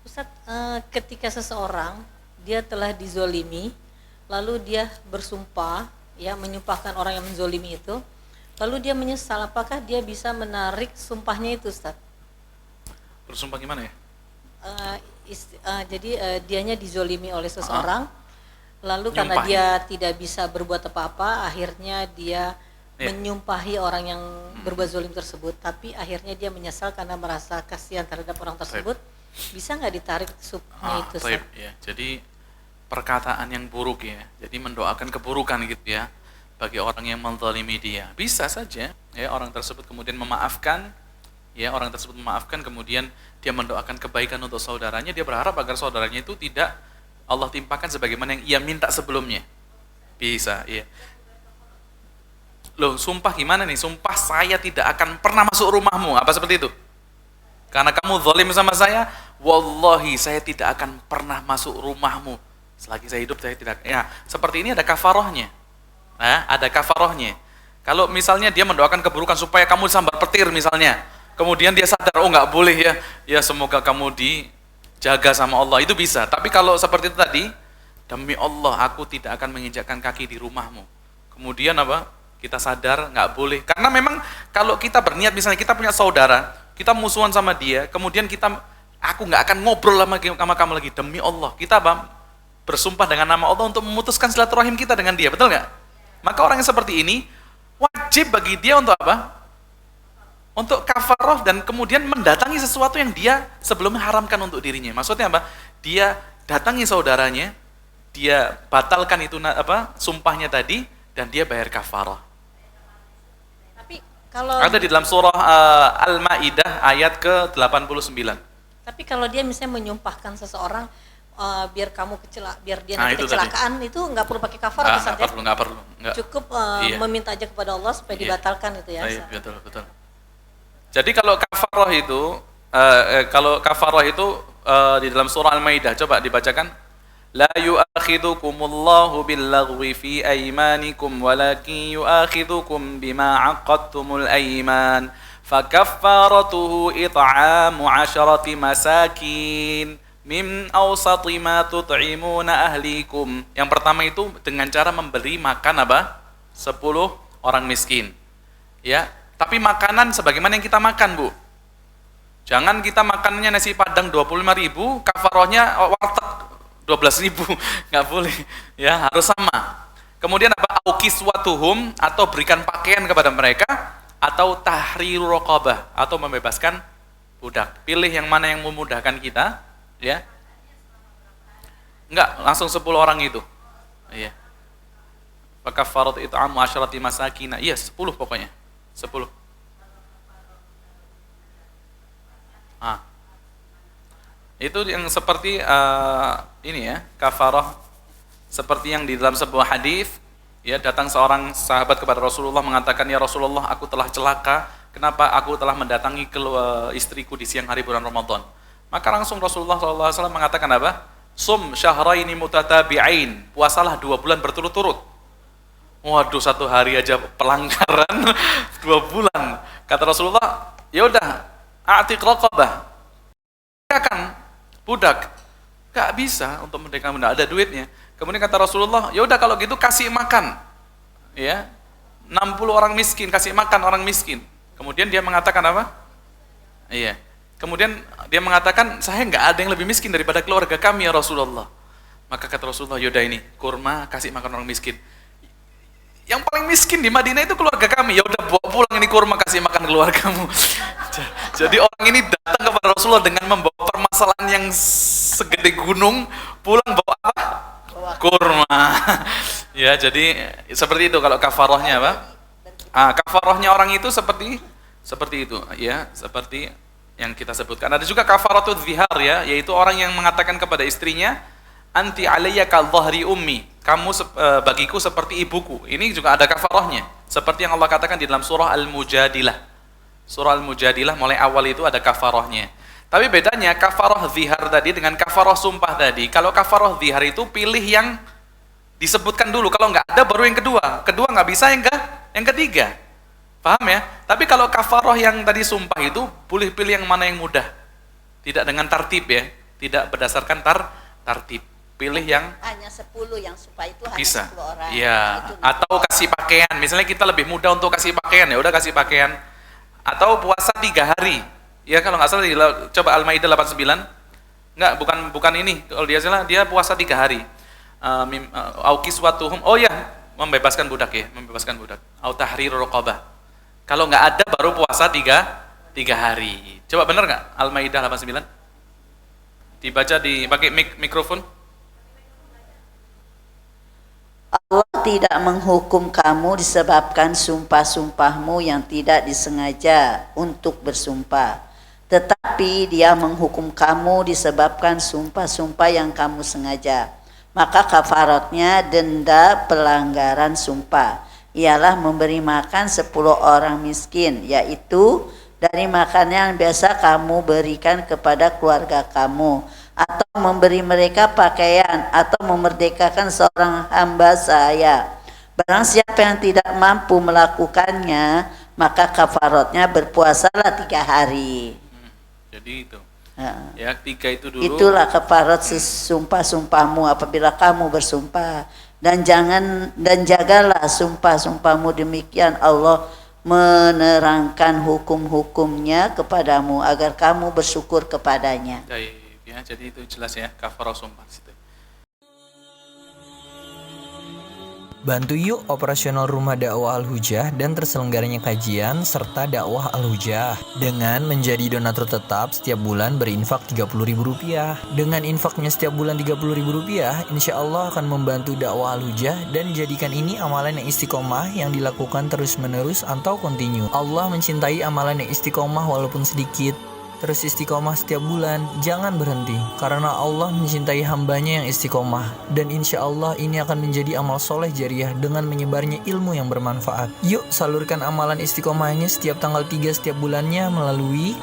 Ustaz, ketika seseorang dia telah dizolimi, lalu dia bersumpah, ya menyumpahkan orang yang menzolimi itu, lalu dia menyesal, apakah dia bisa menarik sumpahnya itu, Ustaz? Bersumpah gimana ya? Jadi dianya dizolimi oleh seseorang, lalu karena Nyumpahin. dia tidak bisa berbuat apa-apa, akhirnya dia Iya. menyumpahi orang yang berbuat zolim tersebut, tapi akhirnya dia menyesal karena merasa kasihan terhadap orang tersebut. Bisa nggak ditarik supnya itu, Taib, Ustaz? ya. Jadi perkataan yang buruk ya. Jadi mendoakan keburukan gitu ya bagi orang yang menzalimi dia. Bisa saja ya orang tersebut kemudian memaafkan, ya orang tersebut memaafkan kemudian dia mendoakan kebaikan untuk saudaranya, dia berharap agar saudaranya itu tidak Allah timpakan sebagaimana yang ia minta sebelumnya. Bisa, iya. Loh, sumpah gimana nih? Sumpah saya tidak akan pernah masuk rumahmu. Apa seperti itu? Karena kamu zalim sama saya, wallahi saya tidak akan pernah masuk rumahmu. Selagi saya hidup saya tidak. Ya, seperti ini ada kafarohnya. Nah, ada kafarohnya. Kalau misalnya dia mendoakan keburukan supaya kamu sambar petir misalnya, kemudian dia sadar, oh nggak boleh ya, ya semoga kamu dijaga sama Allah, itu bisa. Tapi kalau seperti itu tadi, demi Allah aku tidak akan menginjakkan kaki di rumahmu. Kemudian apa? Kita sadar nggak boleh. Karena memang kalau kita berniat misalnya kita punya saudara, kita musuhan sama dia, kemudian aku nggak akan ngobrol sama kamu lagi demi Allah. Kita apa? Bersumpah dengan nama Allah untuk memutuskan silaturahim kita dengan dia, betul nggak? Maka orang yang seperti ini wajib bagi dia untuk apa? Untuk kafaroh dan kemudian mendatangi sesuatu yang dia sebelumnya haramkan untuk dirinya. Maksudnya apa? Dia datangi saudaranya, dia batalkan itu apa? Sumpahnya tadi dan dia bayar kafaroh. Tapi kalau Ada di dalam surah Al-Maidah ayat ke-89. tapi kalau dia misalnya menyumpahkan seseorang, biar kamu biar dia Nah, nanti itu kecelakaan, itu nggak perlu pakai kafarah, Ustaz, ya? Nggak perlu. Nggak. Cukup Iya. meminta aja kepada Allah supaya Iya. dibatalkan itu ya. Iya, Ustaz. betul. Jadi kalau kafaroh itu di dalam surah Al-Maidah, coba dibacakan. La yu'akhidukumullahu billaghwi fi aymanikum walakin yu'akhidukum bima 'aqadtumul ayman. Fakaffaratuhu it'amu 'asharati masakin min awsati ma tut'imuna ahlikum. Yang pertama itu dengan cara memberi makan apa? 10 orang miskin. Ya, tapi makanan sebagaimana yang kita makan, Bu. Jangan kita makannya nasi padang 25.000, kafarohnya warteg 12.000, nggak boleh. Ya, harus sama. Kemudian apa? Aukiswatuhum, atau berikan pakaian kepada mereka, atau tahriru raqabah, atau membebaskan budak. Pilih yang mana yang memudahkan kita, ya. Enggak, langsung 10 orang itu. Iya. Fakaffarat it'amu 'asharati masakin. Iya, 10 pokoknya. 10. Itu yang seperti ini ya, kafarah seperti yang di dalam sebuah hadis, ya, datang seorang sahabat kepada Rasulullah mengatakan, "Ya Rasulullah, aku telah celaka. Kenapa aku telah mendatangi istriku di siang hari bulan Ramadan?" Maka langsung Rasulullah SAW mengatakan apa? "Sum syahraini mutatabi'ain." Puasalah 2 bulan berturut-turut. Waduh, 1 hari aja pelanggaran 2 bulan. Kata Rasulullah, "Ya udah, a'tiq raqabah." Akan budak. Gak bisa untuk merdeka, tidak ada duitnya. Kemudian kata Rasulullah, ya udah kalau gitu kasih makan. Ya. 60 orang miskin, kasih makan orang miskin. Kemudian dia mengatakan apa? Iya. Kemudian dia mengatakan, saya nggak ada yang lebih miskin daripada keluarga kami ya Rasulullah. Maka kata Rasulullah, yaudah ini kurma, kasih makan orang miskin. Yang paling miskin di Madinah itu keluarga kami. Ya udah bawa pulang ini kurma, kasih makan keluargamu. Jadi orang ini datang kepada Rasulullah dengan membawa permasalahan yang segede gunung, pulang bawa apa? Kurma. Ya, jadi seperti itu kalau kafarohnya apa? Kafarohnya orang itu seperti itu, ya, seperti yang kita sebutkan. Ada juga kafaratul zihar, ya, yaitu orang yang mengatakan kepada istrinya, "Anti alayya ka dhahri ummi." Kamu bagiku seperti ibuku. Ini juga ada kafarohnya. Seperti yang Allah katakan di dalam surah Al-Mujadilah. Surah Al-Mujadilah mulai awal itu ada kafarohnya. Tapi bedanya kafaroh zihar tadi dengan kafaroh sumpah tadi. Kalau kafaroh zihar itu pilih yang disebutkan dulu. Kalau nggak ada baru yang kedua. Kedua nggak bisa, yang ketiga. Paham ya? Tapi kalau kafaroh yang tadi sumpah itu boleh pilih yang mana yang mudah. Tidak dengan tartib ya. tidak berdasarkan tartib. Pilih yang Hanya 10 yang supaya itu hanya bisa. 10 orang. Iya, Itu. atau kasih pakaian. Misalnya kita lebih mudah untuk kasih pakaian, ya udah kasih pakaian. Atau puasa 3 hari. Ya kalau nggak salah coba Al-Maidah 89. Enggak, bukan ini. Kalau dia salah dia puasa 3 hari. Au kiswatuhum. Oh ya, membebaskan budak ya, membebaskan budak. Au tahriru raqabah. Kalau nggak ada baru puasa 3 hari. Coba benar nggak Al-Maidah 89? Dibaca pakai mikrofon. Allah tidak menghukum kamu disebabkan sumpah-sumpahmu yang tidak disengaja untuk bersumpah. Tetapi dia menghukum kamu disebabkan sumpah-sumpah yang kamu sengaja. Maka kafaratnya denda pelanggaran sumpah. Ialah memberi makan 10 orang miskin, yaitu dari makanan yang biasa kamu berikan kepada keluarga kamu, atau memberi mereka pakaian, atau memerdekakan seorang hamba saya. Barang siapa yang tidak mampu melakukannya, maka kafaratnya berpuasalah 3 hari. Jadi itu. Nah, Ya, 3 itu dulu. itulah kafarat sumpah-sumpahmu apabila kamu bersumpah, dan jagalah sumpah-sumpahmu, demikian Allah menerangkan hukum-hukumnya kepadamu agar kamu bersyukur kepadanya. Ya, jadi itu jelas ya, kafarah sumpah situ. Bantu yuk operasional Rumah Dakwah Al-Hujah dan terselenggaranya kajian serta dakwah Al-Hujah dengan menjadi donatur tetap setiap bulan berinfak Rp30.000. Dengan infaknya setiap bulan Rp30.000, insya Allah akan membantu dakwah Al-Hujah dan jadikan ini amalan yang istiqomah yang dilakukan terus-menerus atau kontinu. Allah mencintai amalan yang istiqomah walaupun sedikit. Terus istiqomah setiap bulan, jangan berhenti, karena Allah mencintai hambanya yang istiqomah. Dan insya Allah ini akan menjadi amal soleh jariah dengan menyebarnya ilmu yang bermanfaat. Yuk salurkan amalan istiqomahnya setiap tanggal 3 setiap bulannya melalui